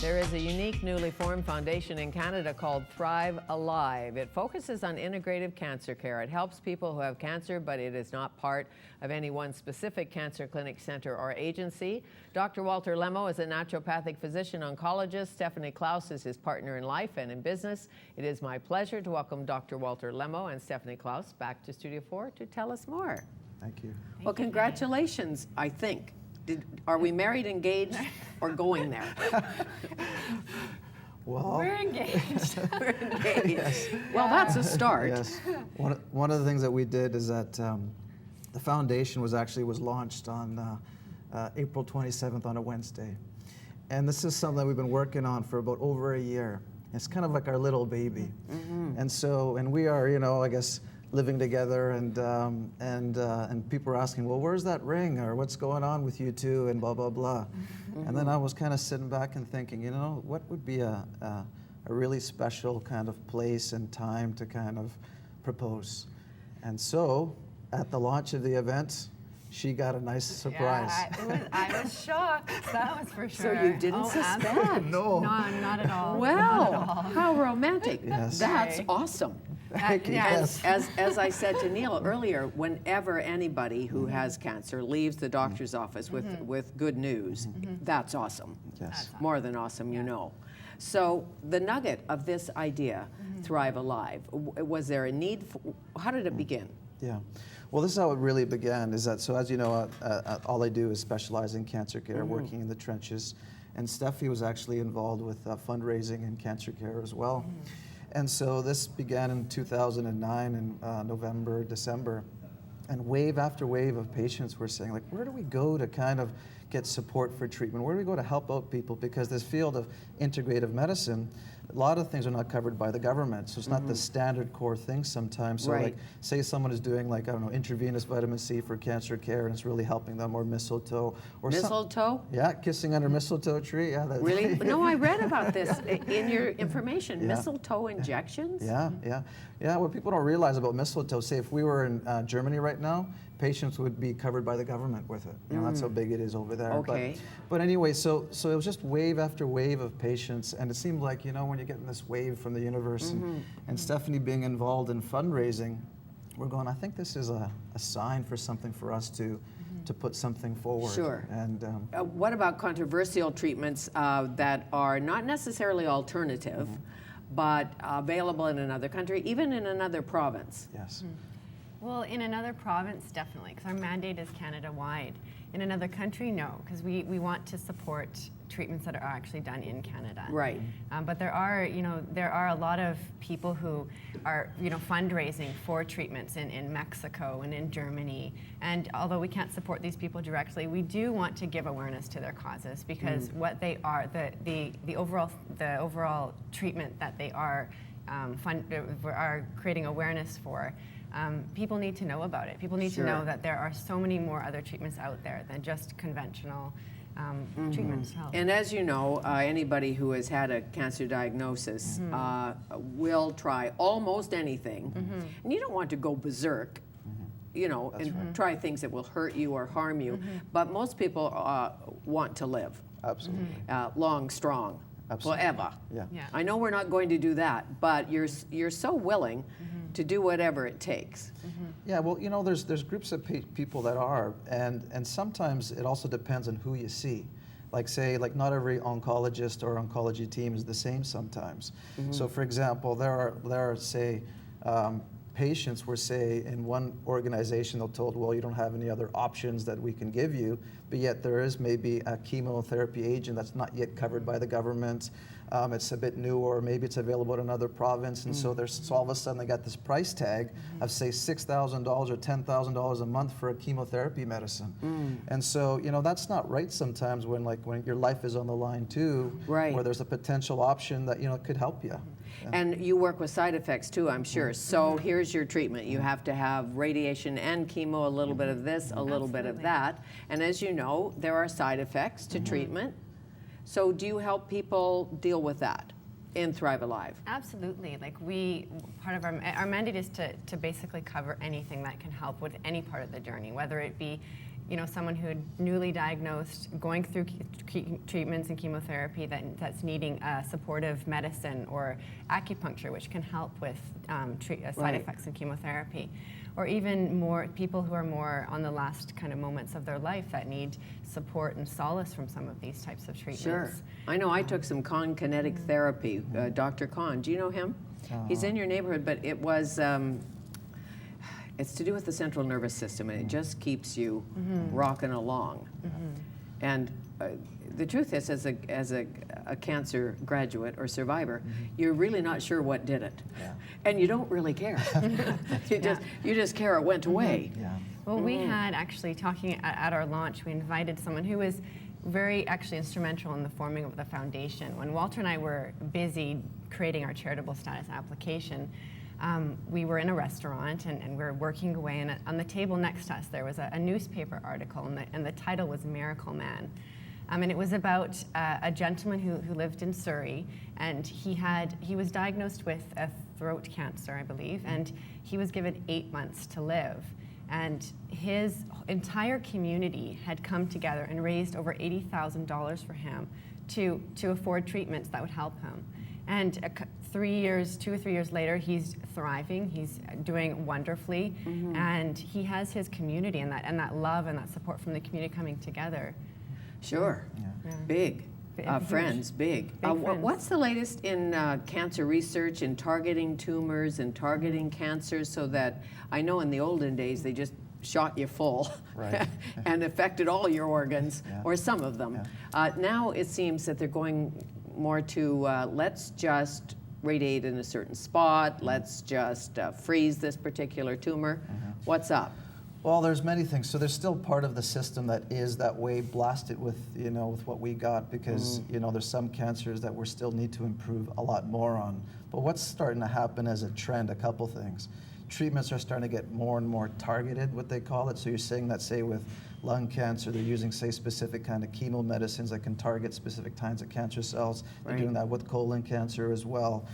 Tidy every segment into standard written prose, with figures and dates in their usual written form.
There is a unique newly formed foundation in Canada called Thrive Alive. It focuses on integrative cancer care. It helps people who have cancer, but it is not part of any one specific cancer clinic, center, or agency. Dr. Walter Lemmo is a naturopathic physician oncologist. Stephanie Klaus is his partner in life and in business. It is my pleasure to welcome Dr. Walter Lemmo and Stephanie Klaus back to Studio 4 to tell us more. Thank you. Well, congratulations, I think. Are we married, engaged, or going there? Well, we're engaged. We're engaged. Yes. Well, that's a start. Yes. One of the things that we did is that the foundation was launched on April 27th on a Wednesday. And this is something that we've been working on for about over a year. It's kind of like our little baby. Mm-hmm. And we are, I guess, living together, and people were asking, well, where's that ring, or what's going on with you two, and blah, blah, blah. Mm-hmm. And then I was kind of sitting back and thinking, what would be a really special kind of place and time to kind of propose. And so at the launch of the event, she got a nice surprise. Yeah, I was shocked, that was for sure. So you didn't suspect? No. No, not at all. Well, not at all. how romantic. Yes. That's awesome. Yes. As I said to Neil earlier, whenever anybody who has cancer leaves the doctor's office with good news, that's awesome. Yes. More than awesome, you know. So the nugget of this idea, Thrive Alive, was there a need how did it begin? Yeah. Well, this is how it really began, is that, so as you know, all I do is specialize in cancer care, working in the trenches. And Steffi was actually involved with fundraising and cancer care as well. And so this began in 2009 in November, December. And wave after wave of patients were saying, like, where do we go to kind of get support for treatment? Where do we go to help out people? Because this field of integrative medicine, a lot of things are not covered by the government. So it's not the standard core thing sometimes. So like, say someone is doing like, I don't know, intravenous vitamin C for cancer care and it's really helping them, or mistletoe. Or Mistletoe? Yeah, kissing under mistletoe tree. Yeah. Really? No, I read about this in your information. Mistletoe injections? Yeah, what people don't realize about mistletoe, say if we were in Germany right now, patients would be covered by the government with it. That's how big it is over there. Okay. But anyway, so it was just wave after wave of patients, and it seemed like, when you're getting this wave from the universe, and Stephanie being involved in fundraising, we're going, I think this is a sign for something for us to put something forward. Sure. And what about controversial treatments that are not necessarily alternative, but available in another country, even in another province? Yes. Well, in another province, definitely, because our mandate is Canada-wide. In another country, no, because we want to support treatments that are actually done in Canada. Right. But there are a lot of people who are, fundraising for treatments in Mexico and in Germany. And although we can't support these people directly, we do want to give awareness to their causes, because what they are, the overall treatment that they are creating awareness for. People need to know about it. People need to know that there are so many more other treatments out there than just conventional treatments. And as you know, anybody who has had a cancer diagnosis will try almost anything. And you don't want to go berserk, try things that will hurt you or harm you. But most people want to live. Absolutely. Long, strong, forever. Yeah. I know we're not going to do that, but you're so willing to do whatever it takes. Yeah, well, there's groups of people that are, and sometimes it also depends on who you see. Like, say, not every oncologist or oncology team is the same sometimes. So, for example, there are say, patients were, say, in one organization, they're told, well, you don't have any other options that we can give you, but yet there is maybe a chemotherapy agent that's not yet covered by the government. It's a bit new, or maybe it's available in another province, and so all of a sudden they got this price tag of, say, $6,000 or $10,000 a month for a chemotherapy medicine. And so, that's not right sometimes when your life is on the line too, where there's a potential option that, could help you. Yeah. And you work with side effects too, I'm sure. So here's your treatment. You have to have radiation and chemo, a little bit of this, a little bit of that. And as you know, there are side effects to treatment. So do you help people deal with that in Thrive Alive? Absolutely. Part of our mandate is to basically cover anything that can help with any part of the journey, whether it be someone who had newly diagnosed, going through treatments and chemotherapy that's needing supportive medicine or acupuncture, which can help with side effects in chemotherapy. Or even more people who are more on the last kind of moments of their life that need support and solace from some of these types of treatments. Sure. I know I took some Kahn kinetic therapy, Dr. Kahn. Do you know him? He's in your neighborhood, but it was, it's to do with the central nervous system, and it just keeps you rocking along. And the truth is, as a cancer graduate or survivor, you're really not sure what did it, and you don't really care. you just care it went away. Well, we had actually talking at our launch. We invited someone who was very actually instrumental in the forming of the foundation. When Walter and I were busy creating our charitable status application, we were in a restaurant and we were working away, and on the table next to us there was a newspaper article, and the title was Miracle Man. And it was about a gentleman who lived in Surrey, and he was diagnosed with a throat cancer, I believe, and he was given 8 months to live. And his entire community had come together and raised over $80,000 for him to afford treatments that would help him. And 2 or 3 years later, he's thriving, he's doing wonderfully, and he has his community and that love and that support from the community coming together. Sure. Big. Friends, big. Friends. What's the latest in cancer research and targeting tumors and targeting cancers, so that I know in the olden days they just shot you full and affected all your organs, or some of them. Now it seems that they're going more to let's just radiate in a certain spot, let's just freeze this particular tumor. What's up? Well, there's many things. So there's still part of the system that is that way, blasted with, with what we got, because, there's some cancers that we still need to improve a lot more on. But what's starting to happen as a trend, a couple things. Treatments are starting to get more and more targeted, what they call it. So you're saying that, say, with lung cancer, they're using, say, specific kind of chemo medicines that can target specific kinds of cancer cells. They're doing that with colon cancer as well.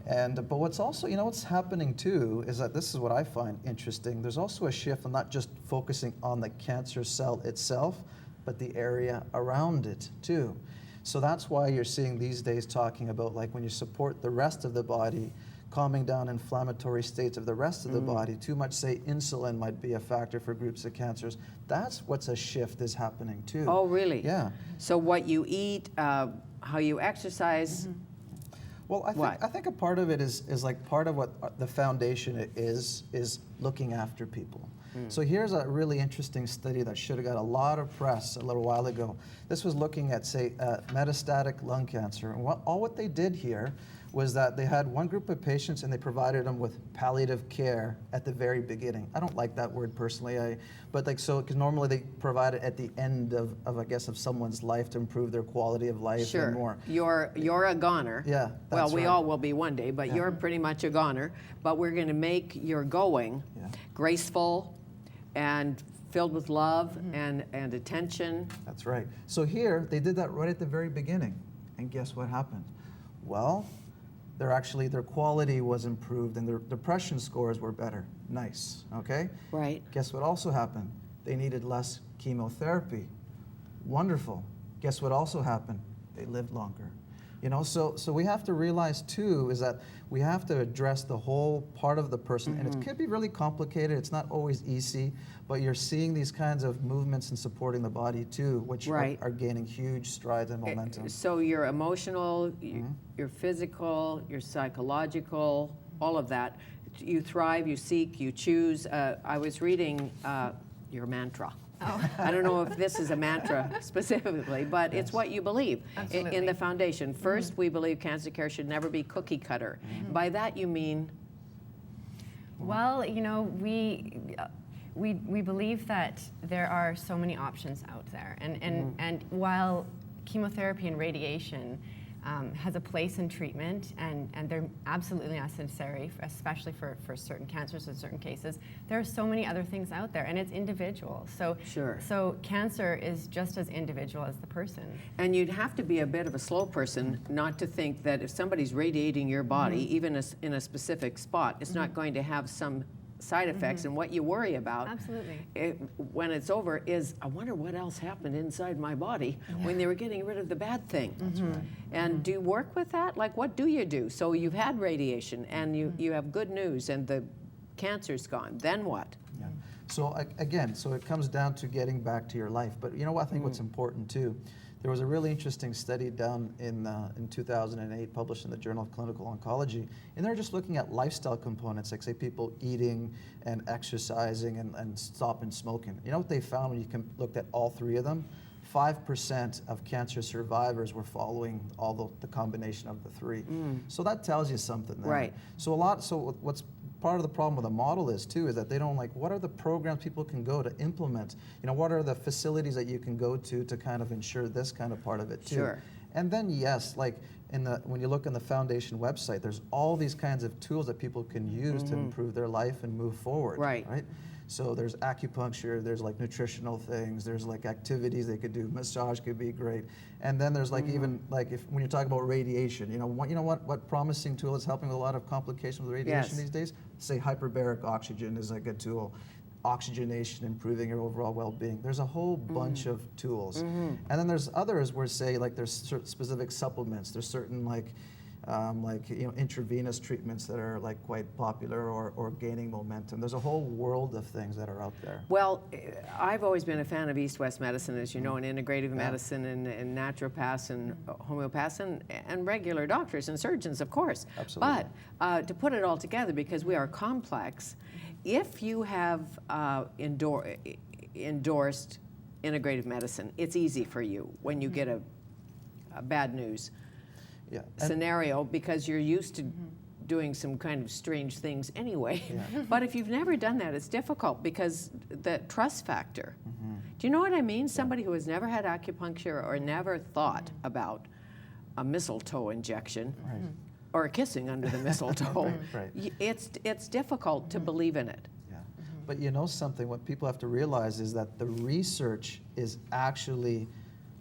But what's also, what's happening too, is that this is what I find interesting. There's also a shift on not just focusing on the cancer cell itself, but the area around it too. So that's why you're seeing these days talking about, like, when you support the rest of the body, calming down inflammatory states of the rest of the body. Too much, say, insulin might be a factor for groups of cancers. That's what's a shift is happening too. Oh, really? Yeah. So what you eat, how you exercise. Well, I think a part of it is like part of what the foundation is looking after people. So here's a really interesting study that should have got a lot of press a little while ago. This was looking at, say, metastatic lung cancer. And what they did here was that they had one group of patients and they provided them with palliative care at the very beginning. I don't like that word personally, but because normally they provide it at the end of I guess of someone's life to improve their quality of life and more. You're a goner. Yeah. Well, we all will be one day, but you're pretty much a goner. But we're going to make your going graceful and filled with love and attention. That's right. So here they did that right at the very beginning, and guess what happened? Well, their quality was improved and their depression scores were better. Nice, okay? Right. Guess what also happened? They needed less chemotherapy. Wonderful. Guess what also happened? They lived longer. So we have to realize too is that we have to address the whole part of the person, and it could be really complicated. It's not always easy, but you're seeing these kinds of movements and supporting the body too, which are gaining huge strides and momentum. So your emotional, your physical, your psychological, all of that, you thrive, you seek, you choose. I was reading your mantra. I don't know if this is a mantra specifically, but it's what you believe in the foundation. First, we believe cancer care should never be cookie cutter. By that you mean? Well, we believe that there are so many options out there, and while chemotherapy and radiation has a place in treatment, and they're absolutely necessary, especially for certain cancers in certain cases. There are so many other things out there, and it's individual. So cancer is just as individual as the person. And you'd have to be a bit of a slow person not to think that if somebody's radiating your body, even in a specific spot, it's not going to have some side effects, and what you worry about Absolutely. when it's over is, I wonder what else happened inside my body when they were getting rid of the bad thing. That's right. And do you work with that? Like, what do you do? So you've had radiation, and you have good news, and the cancer's gone. Then what? Yeah. So again, so it comes down to getting back to your life. But you know what? I think what's important too, there was a really interesting study done in 2008, published in the Journal of Clinical Oncology, and they're just looking at lifestyle components, like say people eating and exercising and stopping smoking. You know what they found when you looked at all three of them? 5% of cancer survivors were following all the combination of the three. So that tells you something there. Right. So what's part of the problem with the model is too, is that they don't like, what are the programs people can go to implement? You know, what are the facilities that you can go to kind of ensure this kind of part of it too? Sure. And then yes, like when you look on the foundation website, there's all these kinds of tools that people can use to improve their life and move forward. Right. Right? So there's acupuncture, there's like nutritional things, there's like activities they could do, massage could be great. And then there's like even like when you're talking about radiation, you know what promising tool is helping with a lot of complications with radiation these days? Say hyperbaric oxygen is a good tool. Oxygenation, improving your overall well-being. There's a whole bunch of tools. And then there's others where say like there's specific supplements, there's certain like intravenous treatments that are like quite popular or gaining momentum. There's a whole world of things that are out there. Well, I've always been a fan of East-West medicine, as you know, and integrative medicine and naturopaths and homeopaths and regular doctors and surgeons, of course. Absolutely. But to put it all together, because we are complex, if you have endorsed integrative medicine, it's easy for you when you get a bad news scenario, because you're used to doing some kind of strange things anyway. But if you've never done that, it's difficult because the trust factor. Do you know what I mean? Somebody who has never had acupuncture or never thought about a mistletoe injection or kissing under the mistletoe, it's difficult to believe in it. But you know something, what people have to realize is that the research is actually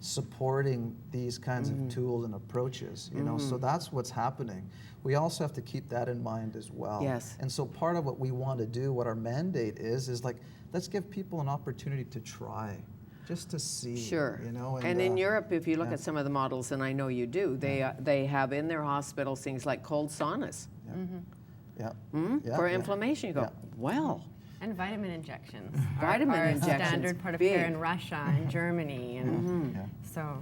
supporting these kinds of tools and approaches, you know, so that's what's happening. We also have to keep that in mind as well. Yes. And so part of what we want to do, what our mandate is like, let's give people an opportunity to try, just to see. Sure. You know, and in Europe, if you look at some of the models, and I know you do, they have in their hospitals things like cold saunas. For inflammation. You go, well. And vitamin injections. Vitamin are injections. A standard part of care in Russia and Germany. And so